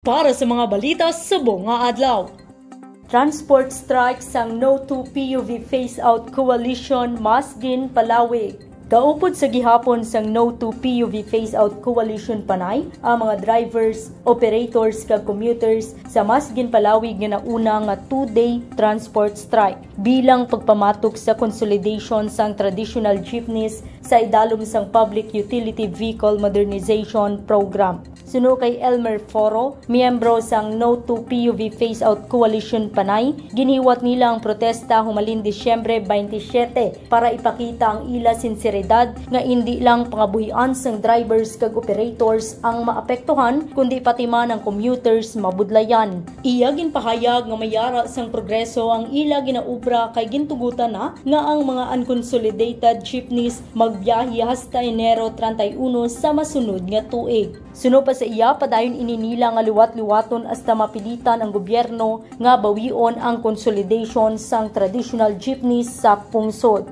Para sa mga balita sa buong adlaw. Transport strike sang No to PUV Phase-Out Coalition Masgin Palawig. Kaupod sa gihapon sang No to PUV Phase-Out Coalition Panay, ang mga drivers, operators kag commuters sa Masgin Palawig nga nauna nga 2-day transport strike bilang pagpamatok sa consolidation sang traditional jeepneys sa idalom sang Public Utility Vehicle Modernization Program. Suno kay Elmer Foro, miyembro sang No to PUV Phase-Out Coalition Panay, giniwat nila ang protesta humalin Disyembre 27 para ipakita ang ila sinseridad nga hindi lang pangabuhian sang drivers kag operators ang maapektuhan kundi pati man ang commuters mabudlayan. Iya ginpahayag nga mayara sang progreso ang ila ginaubra kay gintugutan na nga ang mga unconsolidated jeepneys magbiyahe hasta Enero 31 sa masunod nga tuig. Suno pa sa iya, padayon ininila nga liwat-liwaton hasta mapilitan ang gobyerno nga bawion ang consolidation sang traditional jeepneys sa pungsod.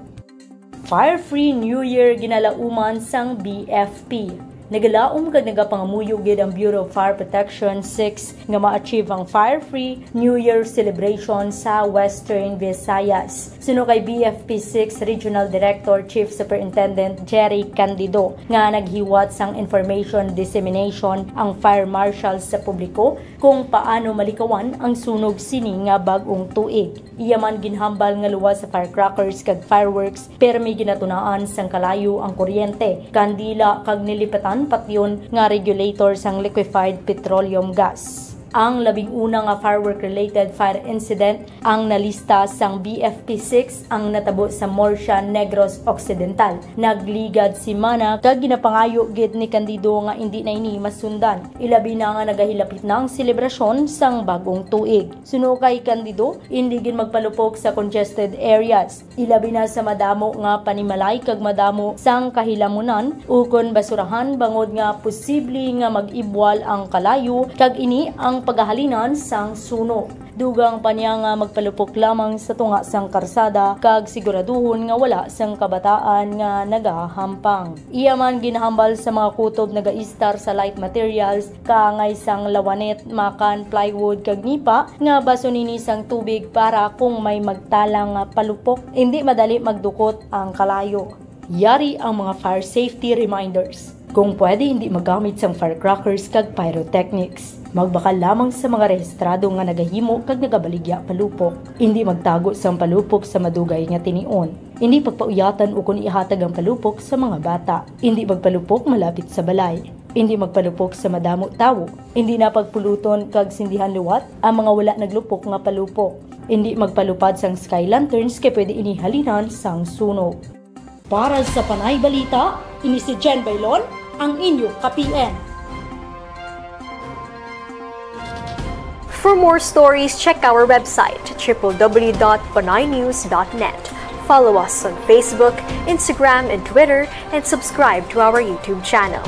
Fire-free New Year ginalauman sang BFP. Nagalaom kag nagapangamuyo gid ang Bureau of Fire Protection 6 nga ma-achieve ang fire-free New Year celebration sa Western Visayas. Suno kay BFP 6 Regional Director Chief Superintendent Jerry Candido nga naghiwat sang information dissemination ang fire marshals sa publiko kung paano malikawan ang sunog sini nga bag-ong tuig. Iya man ginhambal nga luwas sa firecrackers kag fireworks pero may ginatunaan sang kalayo ang kuryente, kandila kag nilipatan patyon nga regulator sang liquefied petroleum gas. Ang labing una nga firework-related fire incident ang nalista sang BFP6 ang natabo sa Morcia Negros Occidental. Nagligad si Mana kag ginapangayo gid ni Candido nga hindi na ini masundan. Ilabi na nga nagahilapit na ang selebrasyon sang bagong tuig. Suno kay Candido, hindi gid magpalupok sa congested areas. Ilabi na sa madamo nga panimalay kag madamo sang kahilamunan ukon basurahan bangod nga posible nga mag-ibwal ang kalayo kag ini ang paghahalinan sang sunog. Dugang pa niya nga magpalupok lamang sa tunga sang karsada kag siguraduhon nga wala sang kabataan nga nagahampang. Iya man ginahambal sa mga kutob nagaistar sa light materials kangay sang lawanet, makan, plywood kag nipa nga baso nini sang tubig para kung may magtalang nga palupok hindi madali magdukot ang kalayo. Yari ang mga fire safety reminders. Kung pwede hindi magamit sang firecrackers kag pyrotechnics. Magbakal lamang sa mga rehistrado nga nagahimo kag nagabaligya palupok. Hindi magtago sang palupok sa madugay nga tinion. Hindi pagpauyatan o kung ihatag ang palupok sa mga bata. Hindi magpalupok malapit sa balay. Hindi magpalupok sa madamo tawo. Hindi na pagpuluton kag sindihan luwat ang mga wala naglupok nga palupok. Hindi magpalupad sang sky lanterns kay pwede inihalinan sang sunog. Para sa Panay Balita, ini si Jen Bailon, ang inyo ka-PN. For more stories, check our website www.panaynews.net. Follow us on Facebook, Instagram, and Twitter, and subscribe to our YouTube channel.